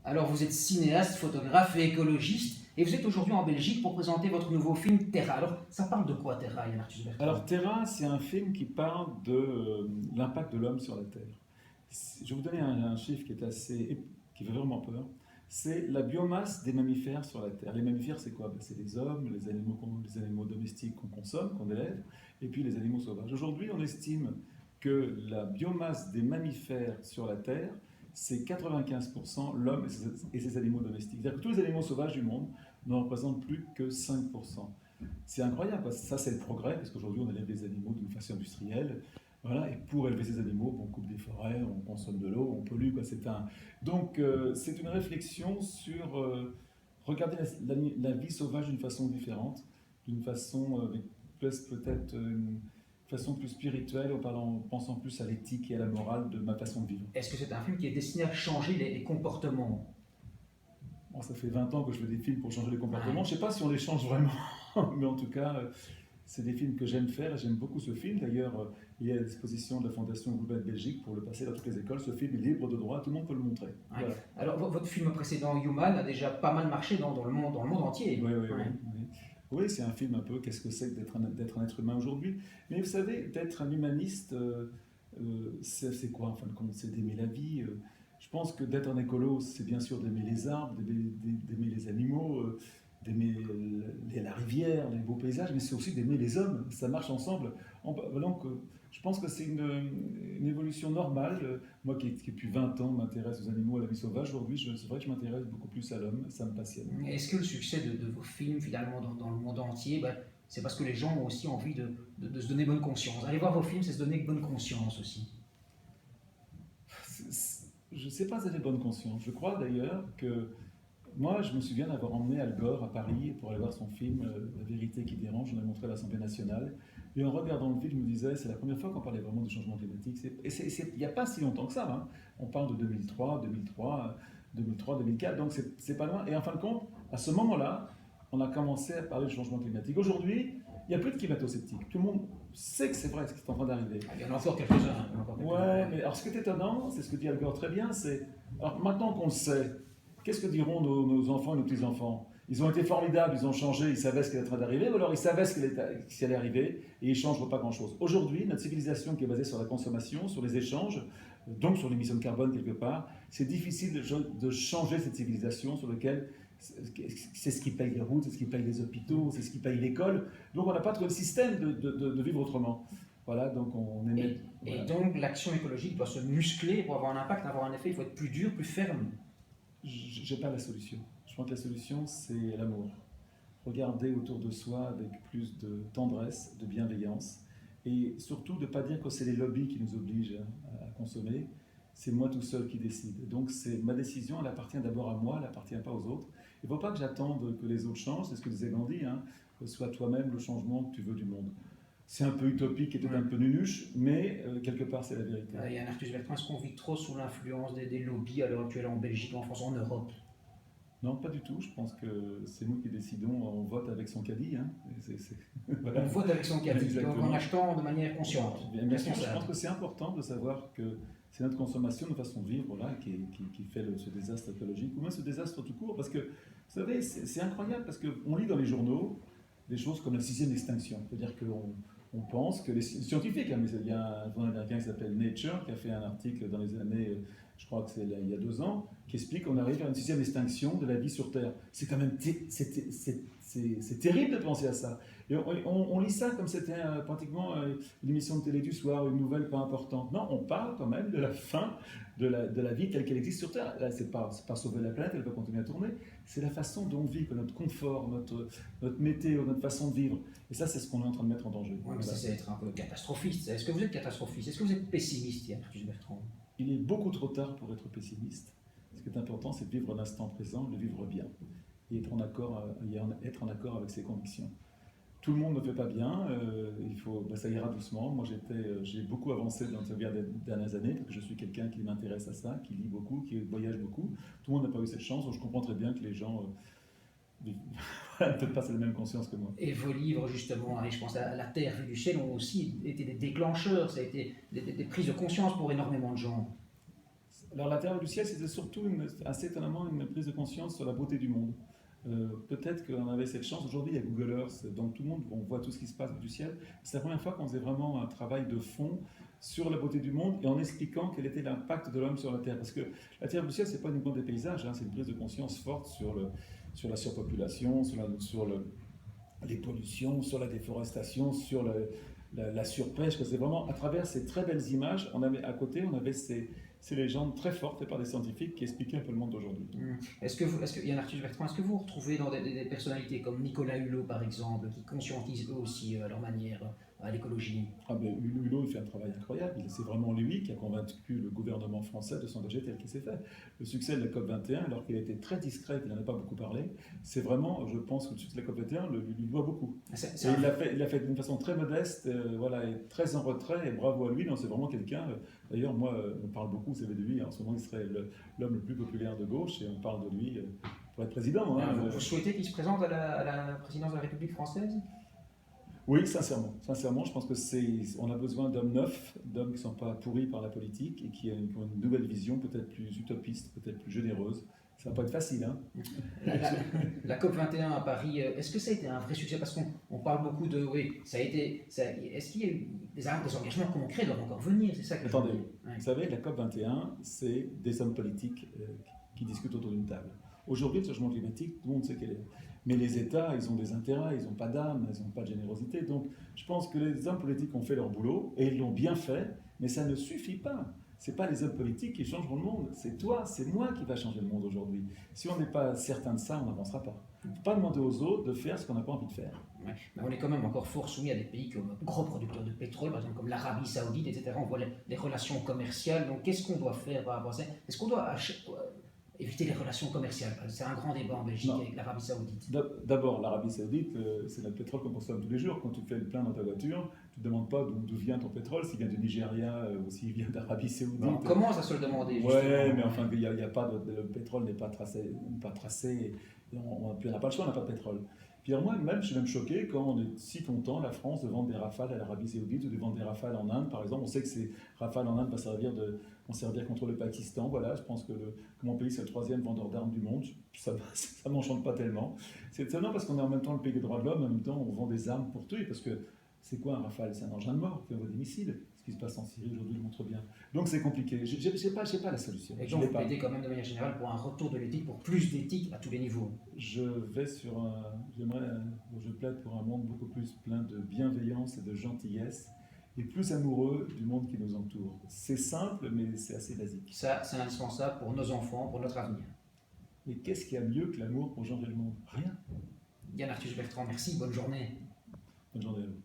Alors vous êtes cinéaste, photographe et écologiste, et vous êtes aujourd'hui en Belgique pour présenter votre nouveau film Terra. Alors ça parle de quoi Terra, Yann Arthus Alors Bertrand? Terra, c'est un film qui parle de l'impact de l'homme sur la Terre. Je vais vous donner un chiffre qui fait vraiment peur. C'est la biomasse des mammifères sur la Terre. Les mammifères, c'est quoi? C'est les hommes, les animaux domestiques qu'on consomme, qu'on élève, et puis les animaux sauvages. Aujourd'hui, on estime que la biomasse des mammifères sur la Terre, c'est 95% l'homme et ses animaux domestiques. C'est-à-dire que tous les animaux sauvages du monde ne représentent plus que 5%. C'est incroyable, parce que ça c'est le progrès, parce qu'aujourd'hui on élève des animaux d'une façon industrielle, voilà, et pour élever ces animaux, on coupe des forêts, on consomme de l'eau, on pollue, quoi. C'est une réflexion sur regarder la vie sauvage d'une façon différente, d'une façon avec peut-être une façon plus spirituelle, en pensant plus à l'éthique et à la morale de ma façon de vivre. Est-ce que c'est un film qui est destiné à changer les comportements? Bon, ça fait 20 ans que je fais des films pour changer les comportements. Ouais. Je ne sais pas si on les change vraiment, mais en tout cas, c'est des films que j'aime faire et j'aime beaucoup ce film. D'ailleurs, il est à disposition de la Fondation Gulbenkian Belgique pour le passer dans toutes les écoles. Ce film est libre de droit, tout le monde peut le montrer. Ouais. Voilà. Alors votre film précédent, Human, a déjà pas mal marché dans le monde entier. Oui, oui, Ouais. oui. Oui. Oui, c'est un film un peu qu'est-ce que c'est que d'être un être humain aujourd'hui. Mais vous savez, d'être un humaniste, c'est quoi en fin de compte? C'est d'aimer la vie. Je pense que d'être un écolo, c'est bien sûr d'aimer les arbres, d'aimer les animaux, d'aimer la rivière, les beaux paysages, mais c'est aussi d'aimer les hommes. Ça marche ensemble. Donc, je pense que c'est une évolution normale. Moi qui depuis 20 ans m'intéresse aux animaux, à la vie sauvage, aujourd'hui, c'est vrai que je m'intéresse beaucoup plus à l'homme. Ça me passionne. Est-ce que le succès de vos films, finalement, dans le monde entier, c'est parce que les gens ont aussi envie de se donner bonne conscience? Aller voir vos films, c'est se donner bonne conscience aussi. Je ne sais pas si j'ai bonne conscience. Je crois d'ailleurs que moi, je me souviens d'avoir emmené Al Gore à Paris pour aller voir son film La vérité qui dérange. On l'a montré à l'Assemblée nationale. Et en regardant le film, je me disais, c'est la première fois qu'on parlait vraiment du changement climatique. Il n'y a pas si longtemps que ça. Hein. On parle de 2004. Donc c'est pas loin. Et en fin de compte, à ce moment-là, on a commencé à parler du changement climatique. Aujourd'hui, il n'y a plus de climato-sceptiques. Tout le monde sait que c'est vrai ce qui est en train d'arriver. Il y en a encore quelques-uns. Ouais, mais alors ce qui est étonnant, c'est ce que dit Al Gore très bien, c'est, alors maintenant qu'on le sait, qu'est-ce que diront nos enfants et nos petits-enfants? Ils ont été formidables, ils ont changé, ils savaient ce qui était en train d'arriver, ou alors ils savaient ce qui allait arriver et ils ne changent pas grand-chose. Aujourd'hui, notre civilisation qui est basée sur la consommation, sur les échanges, donc sur l'émission de carbone quelque part, c'est difficile de changer cette civilisation sur laquelle c'est ce qui paye les routes, c'est ce qui paye les hôpitaux, c'est ce qui paye l'école. Donc on n'a pas trouvé le système de vivre autrement. Voilà, donc on émet. Et donc l'action écologique doit se muscler pour avoir un impact, avoir un effet. Il faut être plus dur, plus ferme. J'ai pas la solution. Je pense que la solution, c'est l'amour. Regarder autour de soi avec plus de tendresse, de bienveillance, et surtout de ne pas dire que c'est les lobbies qui nous obligent à consommer. C'est moi tout seul qui décide. Donc ma décision, elle appartient d'abord à moi, elle n'appartient pas aux autres. Il ne faut pas que j'attende que les autres changent, c'est ce que disait Gandhi, hein, sois toi-même le changement que tu veux du monde. C'est un peu utopique et peut-être un peu nunuche, mais quelque part c'est la vérité. Yann Arthus Bertrand, est-ce qu'on vit trop sous l'influence des lobbies à l'heure actuelle en Belgique, en France, en Europe? Non, pas du tout. Je pense que c'est nous qui décidons. On vote avec son caddie. Hein. Voilà. On vote avec son caddie, en achetant de manière consciente. Bien sûr, je pense que c'est important de savoir que c'est notre consommation, notre façon de vivre là, qui fait ce désastre écologique, ou même ce désastre tout court. Parce que, vous savez, c'est incroyable, parce qu'on lit dans les journaux des choses comme la sixième extinction. C'est-à-dire qu'on pense que les scientifiques, hein, mais il y a un journal américain qui s'appelle Nature, qui a fait un article dans les années, je crois que c'est il y a 2 ans, qui explique qu'on arrive à une sixième extinction de la vie sur Terre. C'est quand même c'est terrible de penser à ça. Et on lit ça comme c'était pratiquement une émission de télé du soir, une nouvelle pas importante. Non, on parle quand même de la fin de la vie telle qu'elle existe sur Terre. Là, c'est pas sauver la planète, elle va continuer à tourner. C'est la façon dont on vit, notre confort, notre météo, notre façon de vivre. Et ça, c'est ce qu'on est en train de mettre en danger. Oui, mais ça, c'est être un peu catastrophiste. Est-ce que vous êtes catastrophiste? Est-ce que vous êtes pessimiste, Yann Arthus Bertrand? Il est beaucoup trop tard pour être pessimiste. Ce qui est important, c'est de vivre l'instant présent, de vivre bien, et être en accord avec ses convictions. Tout le monde ne fait pas bien, ça ira doucement. Moi, j'ai beaucoup avancé dans ces dernières années, parce que je suis quelqu'un qui m'intéresse à ça, qui lit beaucoup, qui voyage beaucoup. Tout le monde n'a pas eu cette chance, donc je comprends très bien que les gens ne peuvent pas avoir la même conscience que moi. Et vos livres, justement, je pense à La Terre vue du ciel, ont aussi été des déclencheurs, ça a été des prises de conscience pour énormément de gens. Alors la terre du ciel, c'était surtout assez étonnamment une prise de conscience sur la beauté du monde. Peut-être qu'on avait cette chance. Aujourd'hui, il y a Google Earth, donc tout le monde, on voit tout ce qui se passe du ciel. C'est la première fois qu'on faisait vraiment un travail de fond sur la beauté du monde et en expliquant quel était l'impact de l'homme sur la Terre. Parce que la terre du ciel, c'est pas uniquement des paysages, hein, c'est une prise de conscience forte sur la surpopulation, les pollutions, sur la déforestation, sur la surpêche. C'est vraiment à travers ces très belles images, à côté, on avait ces légendes très fortes faites par des scientifiques qui expliquaient un peu le monde d'aujourd'hui. Yann Arthus Bertrand, est-ce que vous retrouvez dans des personnalités comme Nicolas Hulot, par exemple, qui conscientisent eux aussi à leur manière à l'écologie? Ah ben, Hulot, il fait un travail incroyable. C'est vraiment lui qui a convaincu le gouvernement français de s'engager tel qu'il s'est fait. Le succès de la COP21, alors qu'il a été très discret, qu'il n'en a pas beaucoup parlé, c'est vraiment, je pense que le succès de la COP21 lui doit beaucoup. Il l'a fait d'une façon très modeste, voilà, et très en retrait, et bravo à lui. Non, c'est vraiment quelqu'un. D'ailleurs, moi, on parle beaucoup, vous savez, de lui. En ce moment, il serait l'homme le plus populaire de gauche, et on parle de lui pour être président. Hein. Vous souhaitez qu'il se présente à la présidence de la République française? Oui, sincèrement. Sincèrement, je pense on a besoin d'hommes neufs, d'hommes qui ne sont pas pourris par la politique et qui ont une nouvelle vision, peut-être plus utopiste, peut-être plus généreuse. Ça va pas être facile, hein. La COP21 à Paris, est-ce que ça a été un vrai succès? Parce qu'on parle beaucoup de... Oui, ça a été... Est-ce qu'il y a eu des engagements concrets doivent encore venir? C'est ça que Attendez, vous savez, la COP21, c'est des hommes politiques qui discutent autour d'une table. Aujourd'hui, le changement climatique, tout le monde sait quel est. Mais les États, ils ont des intérêts, ils n'ont pas d'âme, ils n'ont pas de générosité. Donc, je pense que les hommes politiques ont fait leur boulot, et ils l'ont bien fait, mais ça ne suffit pas. Ce n'est pas les hommes politiques qui changeront le monde, c'est toi, c'est moi qui va changer le monde aujourd'hui. Si on n'est pas certain de ça, on n'avancera pas. Il ne faut pas demander aux autres de faire ce qu'on n'a pas envie de faire. Ouais. Mais on est quand même encore fort soumis à des pays comme gros producteurs de pétrole, par exemple comme l'Arabie Saoudite, etc. On voit les relations commerciales. Donc qu'est-ce qu'on doit faire par rapport à ça? Est-ce qu'on doit éviter les relations commerciales? C'est un grand débat en Belgique avec l'Arabie Saoudite. D'abord, l'Arabie Saoudite, c'est le pétrole qu'on consomme tous les jours. Quand tu fais le plein dans ta voiture, tu ne demandes pas d'où vient ton pétrole, s'il vient du Nigeria ou s'il vient d'Arabie Saoudite. On commence à se le demander. Oui, mais enfin, il y a pas le pétrole n'est pas tracé. Et on n'a pas le choix, on n'a pas de pétrole. Puis moi-même, je suis même choqué quand on est si content, la France, de vendre des Rafales à l'Arabie Saoudite ou de vendre des Rafales en Inde, par exemple. On sait que ces Rafales en Inde vont servir contre le Pakistan. Voilà, je pense que mon pays, c'est le 3e vendeur d'armes du monde. Ça ne m'enchante pas tellement. C'est étonnant parce qu'on est en même temps le pays des droits de l'homme, en même temps, on vend des armes pour tuer. Parce que c'est quoi un Rafale? C'est un engin de mort qui envoie des missiles. Ce qui se passe en Syrie aujourd'hui le montre bien. Donc c'est compliqué. Je n'ai pas la solution. Et donc vous plaidez quand même de manière générale pour un retour de l'éthique, pour plus d'éthique à tous les niveaux. Je plaide pour un monde beaucoup plus plein de bienveillance et de gentillesse et plus amoureux du monde qui nous entoure. C'est simple, mais c'est assez basique. Ça, c'est indispensable pour nos enfants, pour notre avenir. Mais qu'est-ce qu'il y a mieux que l'amour pour changer le monde? Rien. Yann Arthus Bertrand, merci, bonne journée. Bonne journée à vous.